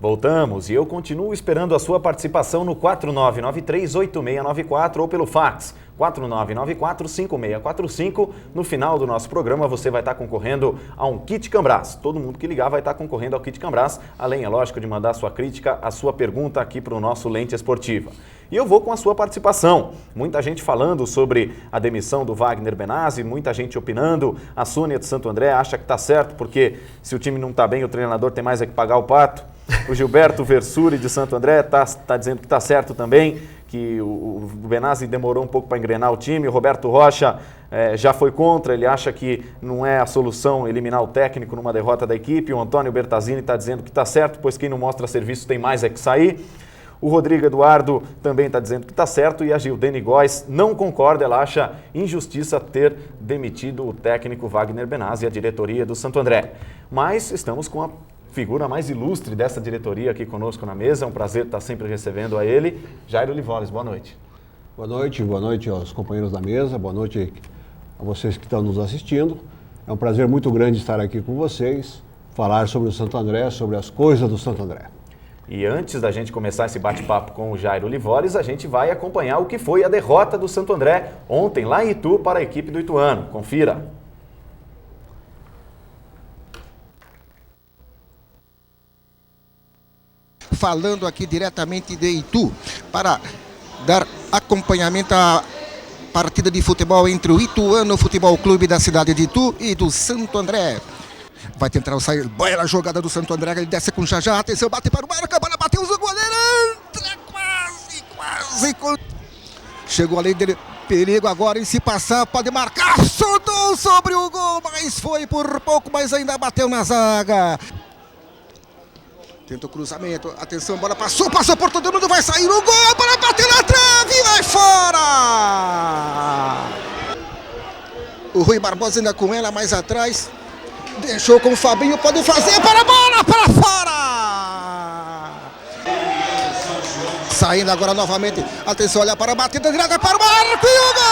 Voltamos e eu continuo esperando a sua participação no 4993-8694 ou pelo fax 4994-5645. No final do nosso programa você vai estar concorrendo a um kit Cambrás. Todo mundo que ligar vai estar concorrendo ao kit Cambrás, além, é lógico, de mandar a sua crítica, a sua pergunta aqui para o nosso Lente Esportiva. E eu vou com a sua participação. Muita gente falando sobre a demissão do Wagner Benazzi, muita gente opinando. A Sônia de Santo André acha que está certo, porque se o time não está bem, o treinador tem mais é que pagar o pato. O Gilberto Versuri de Santo André está dizendo que está certo também, que o Benazzi demorou um pouco para engrenar o time. O Roberto Rocha já foi contra, ele acha que não é a solução eliminar o técnico numa derrota da equipe. O Antônio Bertazini está dizendo que está certo, pois quem não mostra serviço tem mais é que sair. O Rodrigo Eduardo também está dizendo que está certo e a Gildene Góes não concorda, ela acha injustiça ter demitido o técnico Wagner Benazzi e a diretoria do Santo André. Mas estamos com a figura mais ilustre dessa diretoria aqui conosco na mesa, é um prazer estar sempre recebendo a ele. Jairo Livoles, boa noite. Boa noite aos companheiros da mesa, boa noite a vocês que estão nos assistindo. É um prazer muito grande estar aqui com vocês, falar sobre o Santo André, sobre as coisas do Santo André. E antes da gente começar esse bate-papo com o Jairo Livoles, a gente vai acompanhar o que foi a derrota do Santo André ontem lá em Itu para a equipe do Ituano. Confira. Falando aqui diretamente de Itu para dar acompanhamento à partida de futebol entre o Ituano Futebol Clube da cidade de Itu e do Santo André. Vai tentar sair, boa jogada do Santo André, ele desce com Jajá, atenção, bate para o marco, a bola bateu, o goleiro entra, quase. Chegou ali dele, perigo agora em se passar, pode marcar, chutou sobre o gol, mas foi por pouco, mas ainda bateu na zaga. Tenta o cruzamento, atenção, bola passou por todo mundo, vai sair o gol, a bola bateu na trave, vai fora! O Rui Barbosa ainda com ela mais atrás. Deixou com o Fabinho, pode fazer para a bola, para fora! Saindo agora novamente, atenção, olha para a batida direta, para o marco e o gol!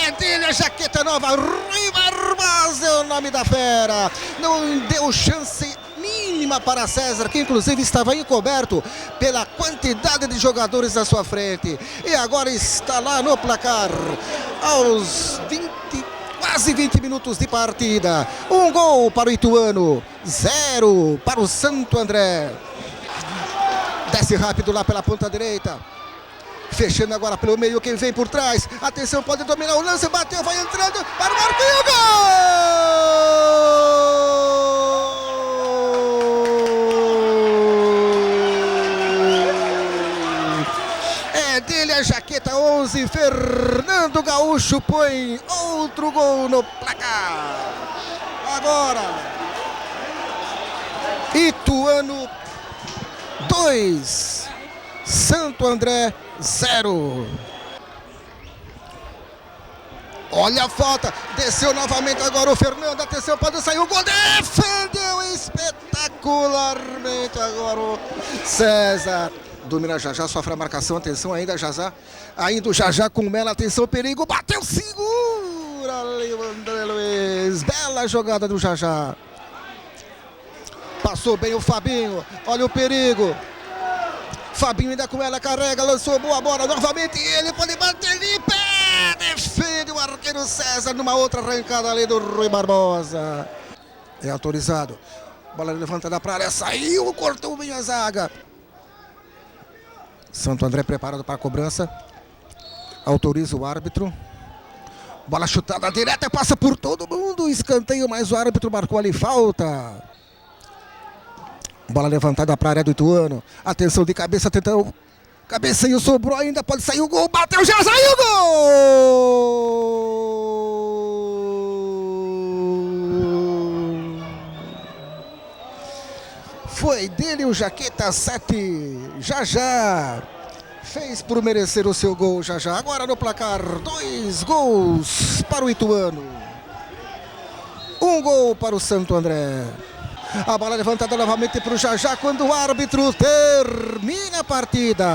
É dele a jaqueta nova, Rui Barbosa é o nome da fera, não deu chance mínima para César, que inclusive estava encoberto pela quantidade de jogadores à sua frente. E agora está lá no placar, aos quase 20 minutos de partida. Um gol para o Ituano, 0 para o Santo André. Desce rápido lá pela ponta direita. Fechando agora pelo meio, quem vem por trás. Atenção, pode dominar o lance, bateu, vai entrando para o marco e o gol! Dele a jaqueta 11, Fernando Gaúcho põe outro gol no placar. Agora Ituano 2, Santo André 0. Olha a falta, desceu novamente agora o Fernando, atenção, pode sair o gol, defendeu espetacularmente agora o César. Domina Jajá, sofre a marcação, atenção ainda Jajá, ainda o Jajá com Mela, atenção, perigo, bateu, segura ali o André Luiz, bela jogada do Jajá. Passou bem o Fabinho, olha o perigo. Fabinho ainda com ela, carrega, lançou boa bola novamente, ele pode bater de pé, defende o arqueiro César numa outra arrancada ali do Rui Barbosa. É autorizado, bola levantada para a área, saiu, cortou bem a zaga. Santo André preparado para a cobrança. Autoriza o árbitro. Bola chutada direta, passa por todo mundo. Escanteio, mas o árbitro marcou ali falta. Bola levantada para a área do Ituano. Atenção de cabeça, tentando. Cabeceio sobrou ainda, pode sair o gol. Bateu, já saiu o gol! Foi dele o jaqueta 7, Jajá. Fez por merecer o seu gol, Jajá. Agora no placar, 2 gols para o Ituano. 1 gol para o Santo André. A bola levantada novamente para o Jajá quando o árbitro termina a partida.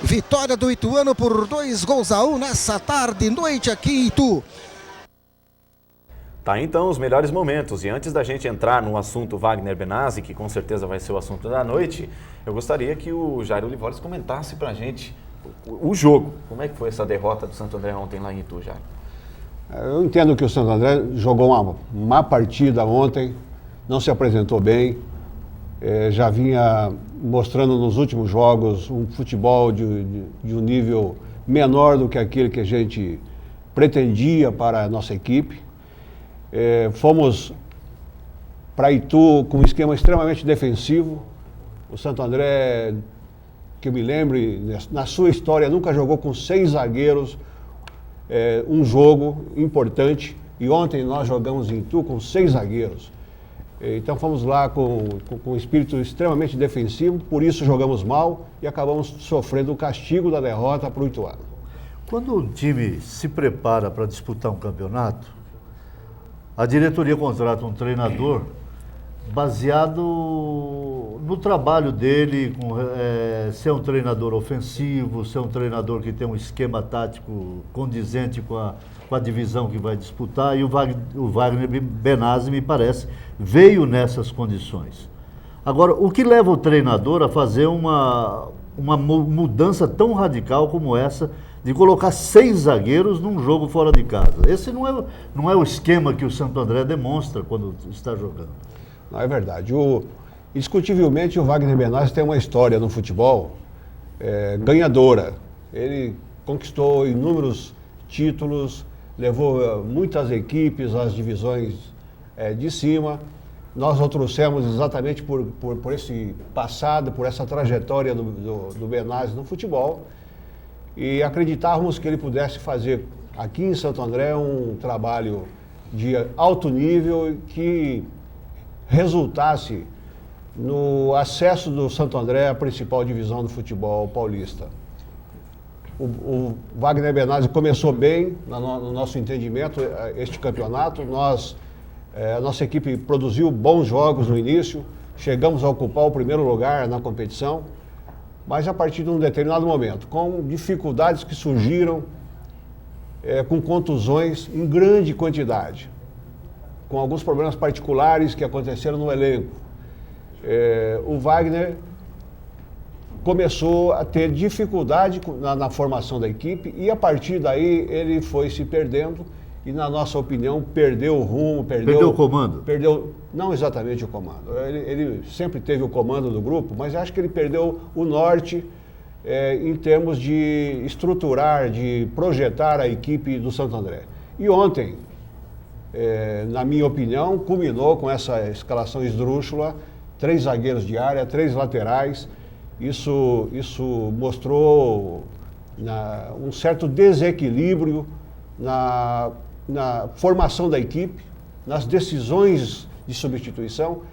Vitória do Ituano por 2 gols a 1 nessa tarde, noite aqui em Itu. Tá, então, os melhores momentos. E antes da gente entrar no assunto Wagner Benazzi, que com certeza vai ser o assunto da noite, eu gostaria que o Jair Olivares comentasse pra gente o jogo. Como é que foi essa derrota do Santo André ontem lá em Itu, Jair? Eu entendo que o Santo André jogou uma má partida ontem, não se apresentou bem, já vinha mostrando nos últimos jogos um futebol de um nível menor do que aquele que a gente pretendia para a nossa equipe. Fomos para Itu com um esquema extremamente defensivo. O Santo André, que eu me lembre, na sua história nunca jogou com 6 zagueiros um jogo importante, e ontem nós jogamos em Itu com 6 zagueiros. Então fomos lá com um espírito extremamente defensivo, por isso jogamos mal e acabamos sofrendo o castigo da derrota para o Ituano. Quando um time se prepara para disputar um campeonato, a diretoria contrata um treinador baseado no trabalho dele, ser um treinador ofensivo, ser um treinador que tem um esquema tático condizente com a divisão que vai disputar, e o Wagner Benazzi, me parece, veio nessas condições. Agora, o que leva o treinador a fazer uma mudança tão radical como essa, de colocar 6 zagueiros num jogo fora de casa? Esse não é o esquema que o Santo André demonstra quando está jogando. Não, é verdade. Indiscutivelmente, o Wagner Benazzi tem uma história no futebol ganhadora. Ele conquistou inúmeros títulos, levou muitas equipes às divisões de cima. Nós o trouxemos exatamente por esse passado, por essa trajetória do Benazzi no futebol, e acreditávamos que ele pudesse fazer aqui em Santo André um trabalho de alto nível que resultasse no acesso do Santo André à principal divisão do futebol paulista. O Wagner Benazzi começou bem, no nosso entendimento, este campeonato. A nossa equipe produziu bons jogos no início, chegamos a ocupar o primeiro lugar na competição, mas a partir de um determinado momento, com dificuldades que surgiram, com contusões em grande quantidade, com alguns problemas particulares que aconteceram no elenco, o Wagner começou a ter dificuldade na formação da equipe, e a partir daí ele foi se perdendo e, na nossa opinião, perdeu o rumo, perdeu o comando. Não exatamente o comando. Ele sempre teve o comando do grupo, mas acho que ele perdeu o norte em termos de estruturar, de projetar a equipe do Santo André. E ontem, na minha opinião, culminou com essa escalação esdrúxula: 3 zagueiros de área, 3 laterais. Isso mostrou um certo desequilíbrio na formação da equipe, nas decisões de substituição,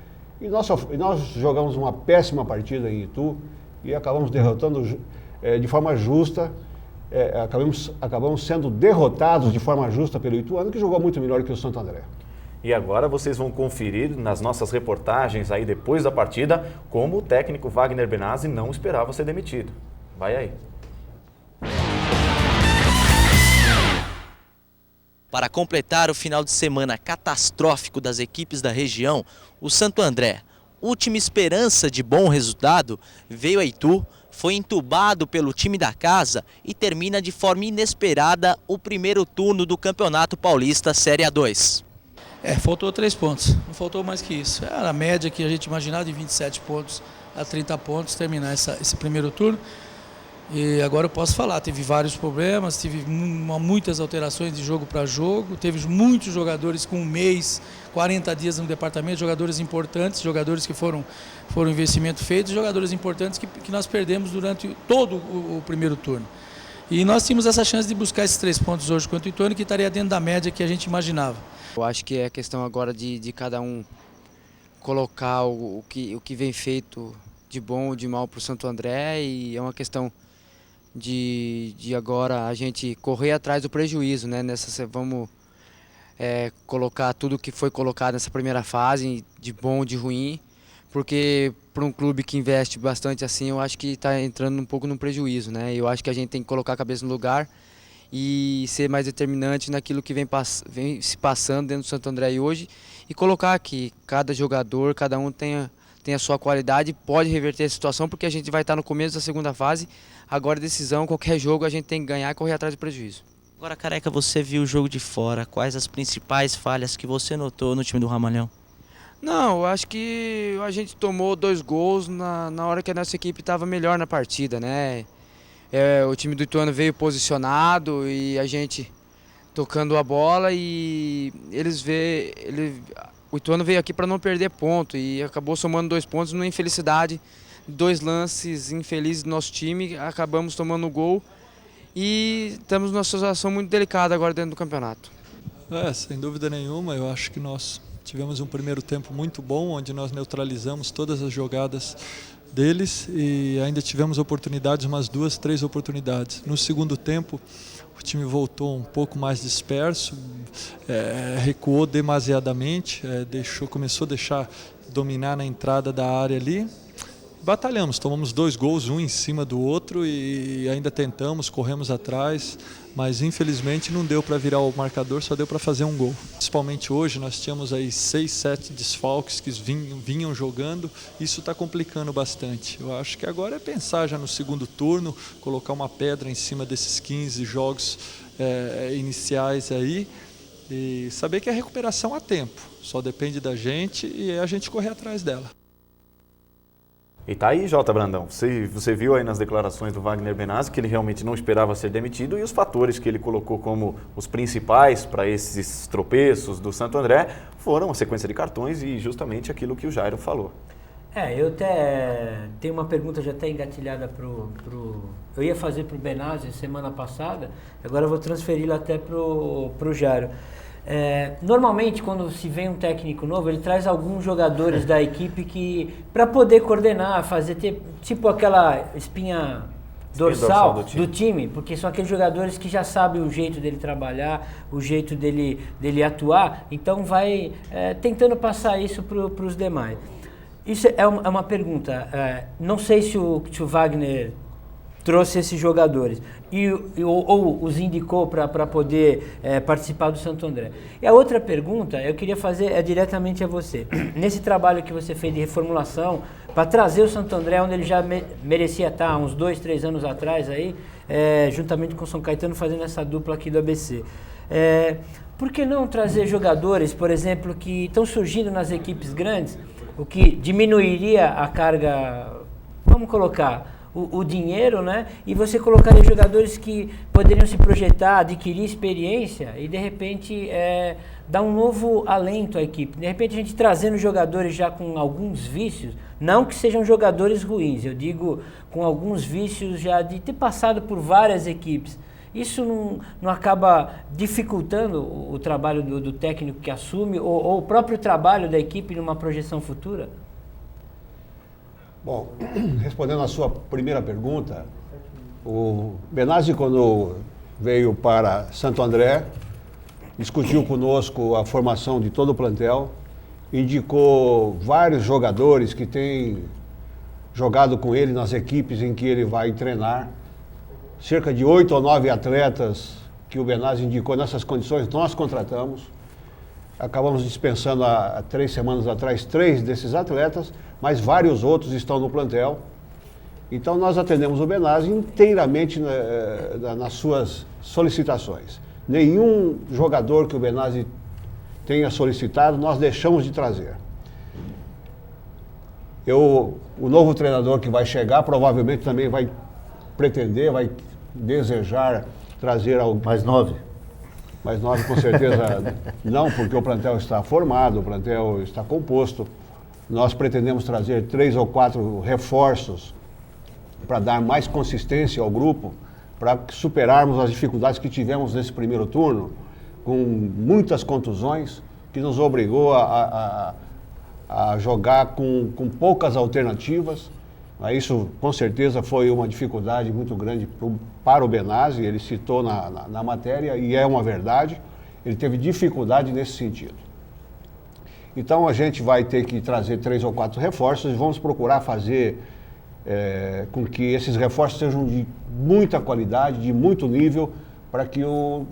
e nós jogamos uma péssima partida em Itu e acabamos derrotando de forma justa. Acabamos sendo derrotados de forma justa pelo Ituano, que jogou muito melhor que o Santo André. E agora vocês vão conferir nas nossas reportagens aí depois da partida como o técnico Wagner Benazzi não esperava ser demitido. Vai aí. Para completar o final de semana catastrófico das equipes da região, o Santo André, última esperança de bom resultado, veio a Itu, foi entubado pelo time da casa e termina de forma inesperada o primeiro turno do Campeonato Paulista Série A2. Faltou 3 pontos, não faltou mais que isso. Era a média que a gente imaginava, de 27 pontos a 30 pontos, terminar esse primeiro turno. E agora eu posso falar, teve vários problemas, teve muitas alterações de jogo para jogo, teve muitos jogadores com 1 mês, 40 dias no departamento, jogadores importantes, jogadores que foram investimento feito, jogadores importantes que nós perdemos durante todo o primeiro turno. E nós tínhamos essa chance de buscar esses 3 pontos hoje contra o Ituano, que estaria dentro da média que a gente imaginava. Eu acho que é questão agora de cada um colocar o que vem feito de bom ou de mal para o Santo André, e é uma questão de agora a gente correr atrás do prejuízo, né? Vamos colocar tudo que foi colocado nessa primeira fase, de bom ou de ruim, porque para um clube que investe bastante assim, eu acho que está entrando um pouco no prejuízo, né? Eu acho que a gente tem que colocar a cabeça no lugar e ser mais determinante naquilo que vem se passando dentro do Santo André hoje, e colocar que cada jogador, cada um tem a sua qualidade, pode reverter a situação, porque a gente vai estar no começo da segunda fase. Agora, decisão, qualquer jogo a gente tem que ganhar e correr atrás do prejuízo. Agora, Careca, você viu o jogo de fora, quais as principais falhas que você notou no time do Ramalhão? Não, eu acho que a gente tomou 2 gols na hora que a nossa equipe estava melhor na partida, né? O time do Ituano veio posicionado e a gente tocando a bola, e o Ituano veio aqui para não perder ponto e acabou somando 2 pontos numa infelicidade. 2 lances infelizes do nosso time, acabamos tomando o gol e estamos numa situação muito delicada agora dentro do campeonato. Sem dúvida nenhuma, eu acho que nós tivemos um primeiro tempo muito bom, onde nós neutralizamos todas as jogadas deles e ainda tivemos oportunidades, umas 2, 3 oportunidades. No segundo tempo, o time voltou um pouco mais disperso, recuou demasiadamente, começou a deixar dominar na entrada da área ali. Batalhamos, tomamos 2 gols, um em cima do outro, e ainda tentamos, corremos atrás, mas infelizmente não deu para virar o marcador, só deu para fazer um gol. Principalmente hoje, nós tínhamos aí 6, 7 desfalques que vinham jogando, isso está complicando bastante. Eu acho que agora é pensar já no segundo turno, colocar uma pedra em cima desses 15 jogos iniciais aí, e saber que a recuperação há tempo, só depende da gente e é a gente correr atrás dela. E tá aí, Jota Brandão, você viu aí nas declarações do Wagner Benazzi que ele realmente não esperava ser demitido, e os fatores que ele colocou como os principais para esses tropeços do Santo André foram a sequência de cartões e justamente aquilo que o Jairo falou. Eu até tenho uma pergunta já até engatilhada eu ia fazer para o Benazzi semana passada, agora eu vou transferi-la até para o Jairo. Normalmente, quando se vem um técnico novo, ele traz alguns jogadores da equipe para poder coordenar, ter tipo aquela espinha dorsal do time, porque são aqueles jogadores que já sabem o jeito dele trabalhar, o jeito dele atuar, então vai tentando passar isso para os demais. Isso é uma pergunta, não sei se o Wagner trouxe esses jogadores ou os indicou para poder participar do Santo André. E a outra pergunta eu queria fazer diretamente a você. Nesse trabalho que você fez de reformulação, para trazer o Santo André onde ele já merecia estar, uns 2, 3 anos atrás, aí, juntamente com o São Caetano, fazendo essa dupla aqui do ABC. Por que não trazer jogadores, por exemplo, que estão surgindo nas equipes grandes, o que diminuiria a carga, vamos colocar, o dinheiro, né? E você colocaria jogadores que poderiam se projetar, adquirir experiência e de repente dar um novo alento à equipe. De repente a gente trazendo jogadores já com alguns vícios, não que sejam jogadores ruins, eu digo com alguns vícios já de ter passado por várias equipes. Isso não acaba dificultando o trabalho do técnico que assume ou o próprio trabalho da equipe numa projeção futura? Bom, respondendo à sua primeira pergunta, o Benazzi, quando veio para Santo André, discutiu conosco a formação de todo o plantel, indicou vários jogadores que têm jogado com ele nas equipes em que ele vai treinar, cerca de 8 ou 9 atletas que o Benazzi indicou nessas condições, nós contratamos. Acabamos dispensando há 3 semanas atrás 3 desses atletas, mas vários outros estão no plantel. Então nós atendemos o Benazzi inteiramente nas suas solicitações. Nenhum jogador que o Benazzi tenha solicitado, nós deixamos de trazer. O novo treinador que vai chegar provavelmente também vai pretender, vai desejar trazer algo. Mais 9? Mais 9 com certeza não, porque o plantel está formado, o plantel está composto. Nós pretendemos trazer 3 ou 4 reforços para dar mais consistência ao grupo, para superarmos as dificuldades que tivemos nesse primeiro turno, com muitas contusões, que nos obrigou a jogar com poucas alternativas. Isso, com certeza, foi uma dificuldade muito grande para o Benazzi, ele citou na matéria, e é uma verdade, ele teve dificuldade nesse sentido. Então, a gente vai ter que trazer 3 ou 4 reforços e vamos procurar fazer com que esses reforços sejam de muita qualidade, de muito nível, para que o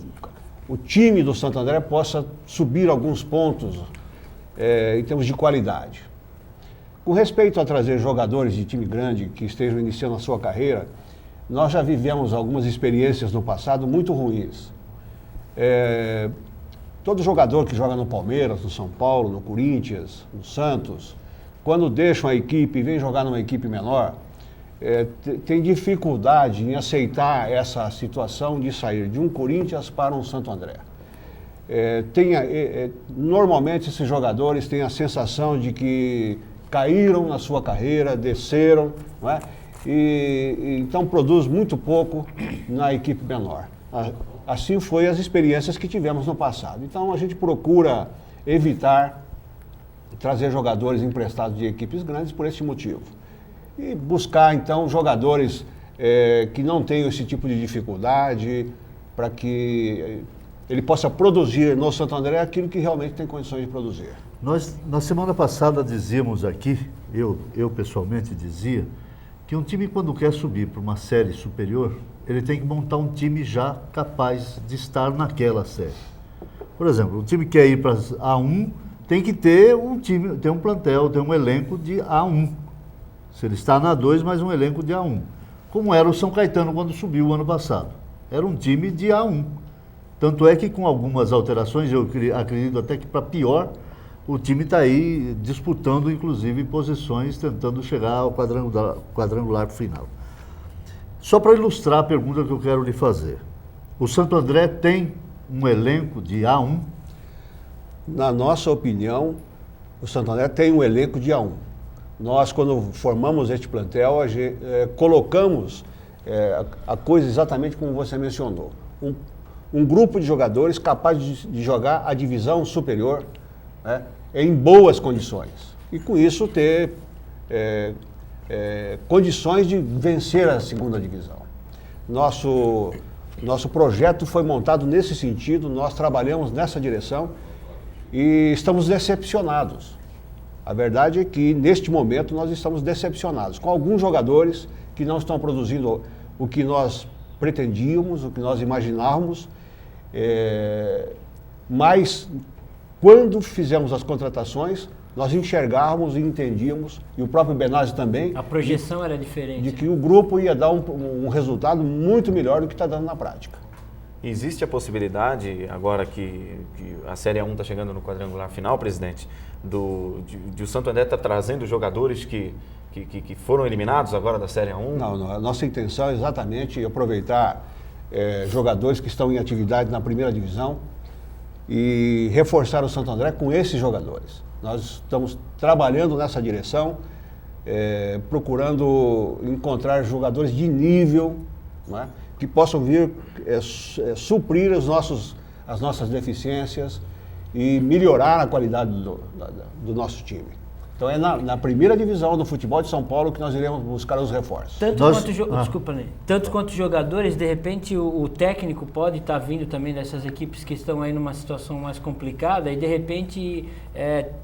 time do Santo André possa subir alguns pontos em termos de qualidade. Com respeito a trazer jogadores de time grande que estejam iniciando a sua carreira, nós já vivemos algumas experiências no passado muito ruins. Todo jogador que joga no Palmeiras, no São Paulo, no Corinthians, no Santos, quando deixam a equipe e vem jogar numa equipe menor, tem dificuldade em aceitar essa situação de sair de um Corinthians para um Santo André. Normalmente esses jogadores têm a sensação de que caíram na sua carreira, desceram, não é? Então produz muito pouco na equipe menor. Assim foi as experiências que tivemos no passado. Então a gente procura evitar trazer jogadores emprestados de equipes grandes por esse motivo. E buscar então jogadores que não tenham esse tipo de dificuldade, para que ele possa produzir no Santo André aquilo que realmente tem condições de produzir. Nós, na semana passada, dizíamos aqui, eu pessoalmente dizia, que um time quando quer subir para uma série superior, ele tem que montar um time já capaz de estar naquela série. Por exemplo, o time que quer ir para A1, tem que ter um time, ter um plantel, ter um elenco de A1. Se ele está na A2, mais um elenco de A1. Como era o São Caetano quando subiu o ano passado. Era um time de A1. Tanto é que com algumas alterações, eu acredito até que para pior, o time está aí disputando, inclusive, posições, tentando chegar ao quadrangular final. Só para ilustrar a pergunta que eu quero lhe fazer. O Santo André tem um elenco de A1? Na nossa opinião, o Santo André tem um elenco de A1. Nós, quando formamos este plantel, colocamos a coisa exatamente como você mencionou. Um grupo de jogadores capaz de jogar a divisão superior, né, em boas condições. E com isso ter condições de vencer a segunda divisão. Nosso projeto foi montado nesse sentido, nós trabalhamos nessa direção e estamos decepcionados. A verdade é que, neste momento, nós estamos decepcionados com alguns jogadores que não estão produzindo o que nós pretendíamos, o que nós imaginávamos, mas quando fizemos as contratações, nós enxergávamos e entendíamos, e o próprio Benazzi também, a projeção era diferente, de que o grupo ia dar um resultado muito melhor do que está dando na prática. Existe a possibilidade, agora que a Série A1 está chegando no quadrangular final, presidente, de o Santo André estar trazendo jogadores que foram eliminados agora da Série A1? Não, a nossa intenção é exatamente aproveitar jogadores que estão em atividade na primeira divisão e reforçar o Santo André com esses jogadores. Nós estamos trabalhando nessa direção, procurando encontrar jogadores de nível, não é, que possam vir suprir as nossas deficiências e melhorar a qualidade do nosso time. Então é na primeira divisão do futebol de São Paulo que nós iremos buscar os reforços. Tanto quanto jogadores, de repente o técnico pode estar vindo também dessas equipes que estão aí numa situação mais complicada e de repente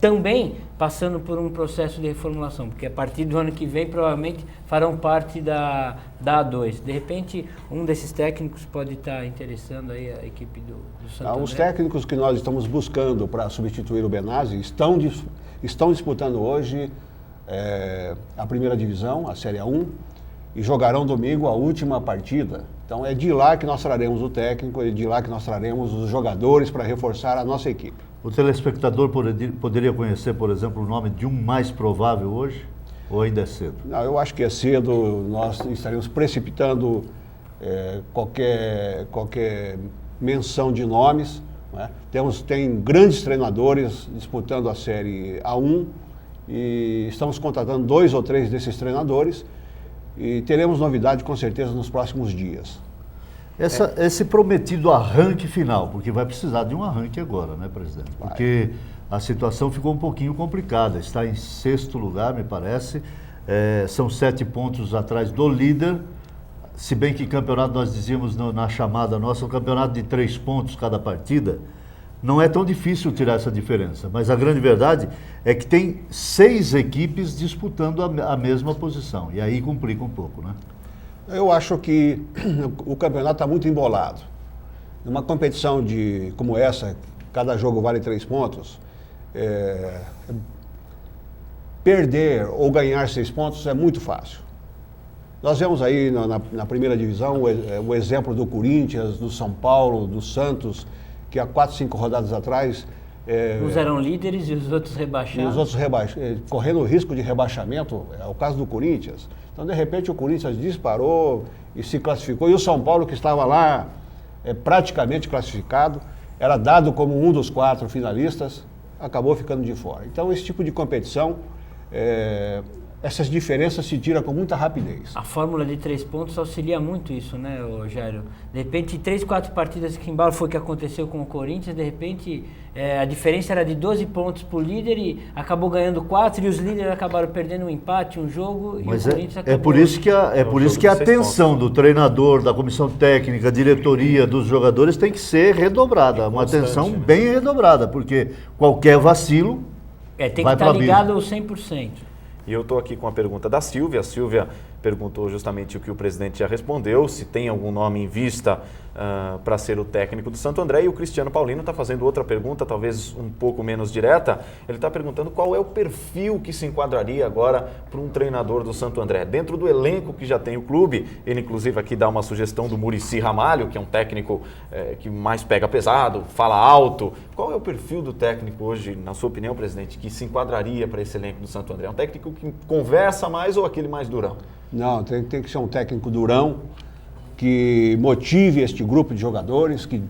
também passando por um processo de reformulação, porque a partir do ano que vem provavelmente farão parte da A2. De repente um desses técnicos pode estar interessando aí a equipe do Santo André. Os técnicos que nós estamos buscando para substituir o Benazzi estão disputando hoje a primeira divisão, a Série A1, e jogarão domingo a última partida. Então é de lá que nós traremos o técnico, é de lá que nós traremos os jogadores para reforçar a nossa equipe. O telespectador poderia conhecer, por exemplo, o nome de um mais provável hoje? Ou ainda é cedo? Não, eu acho que é cedo, nós estaremos precipitando qualquer menção de nomes. Né? Tem grandes treinadores disputando a Série A1 e estamos contratando 2 ou 3 desses treinadores e teremos novidade com certeza nos próximos dias. Esse prometido arranque final, porque vai precisar de um arranque agora, né, presidente? Porque a situação ficou um pouquinho complicada, está em 6º lugar, me parece, são 7 pontos atrás do líder, se bem que campeonato, nós dizíamos na chamada nossa, um campeonato de 3 pontos cada partida, não é tão difícil tirar essa diferença. Mas a grande verdade é que tem 6 equipes disputando a mesma posição. E aí complica um pouco, né? Eu acho que o campeonato está muito embolado. Numa competição como essa, cada jogo vale 3 pontos, perder ou ganhar 6 pontos é muito fácil. Nós vemos aí na primeira divisão o exemplo do Corinthians, do São Paulo, do Santos, que há 4, 5 rodadas atrás... Uns eram líderes e os outros rebaixados. E os outros correndo o risco de rebaixamento, é o caso do Corinthians. Então, de repente, o Corinthians disparou e se classificou. E o São Paulo, que estava lá praticamente classificado, era dado como um dos 4 finalistas, acabou ficando de fora. Então, esse tipo de competição... essas diferenças se tiram com muita rapidez. A fórmula de 3 pontos auxilia muito isso, né, Jairo? De repente, 3, 4 partidas que embalo foi o que aconteceu com o Corinthians, de repente a diferença era de 12 pontos para o líder e acabou ganhando 4 e os líderes acabaram perdendo um empate, um jogo e Mas o Corinthians acabou... É por isso que a atenção do treinador, da comissão técnica, diretoria, dos jogadores tem que ser redobrada, uma atenção bem redobrada, porque qualquer vacilo tem que vai estar ligado ao 100%. E eu estou aqui com a pergunta da Silvia. A Silvia perguntou justamente o que o presidente já respondeu, se tem algum nome em vista para ser o técnico do Santo André. E o Cristiano Paulino está fazendo outra pergunta, talvez um pouco menos direta. Ele está perguntando qual é o perfil que se enquadraria agora para um treinador do Santo André. Dentro do elenco que já tem o clube, ele inclusive aqui dá uma sugestão do Muricy Ramalho, que é um técnico que mais pega pesado, fala alto. Qual é o perfil do técnico hoje, na sua opinião, presidente, que se enquadraria para esse elenco do Santo André? É um técnico que conversa mais ou aquele mais durão? Não, tem que ser um técnico durão, que motive este grupo de jogadores, que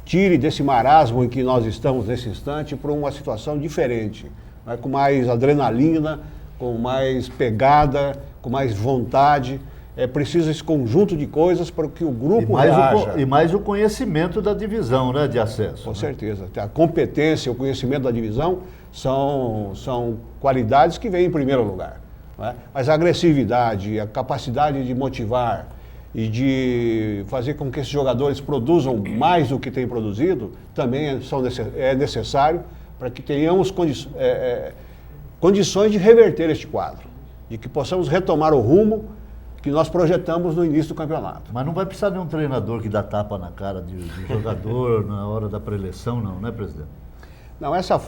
tire desse marasmo em que nós estamos nesse instante para uma situação diferente, né? Com mais adrenalina, com mais pegada, com mais vontade. É preciso esse conjunto de coisas para que o grupo reaja. E mais o conhecimento da divisão, né, de acesso. Com certeza. A competência, o conhecimento da divisão são qualidades que vêm em primeiro lugar. Né? Mas a agressividade, a capacidade de motivar e de fazer com que esses jogadores produzam mais do que têm produzido também é necessário para que tenhamos condições de reverter este quadro, de que possamos retomar o rumo que nós projetamos no início do campeonato. Mas não vai precisar de um treinador que dá tapa na cara de jogador na hora da preleção, não, né, presidente? Não, essa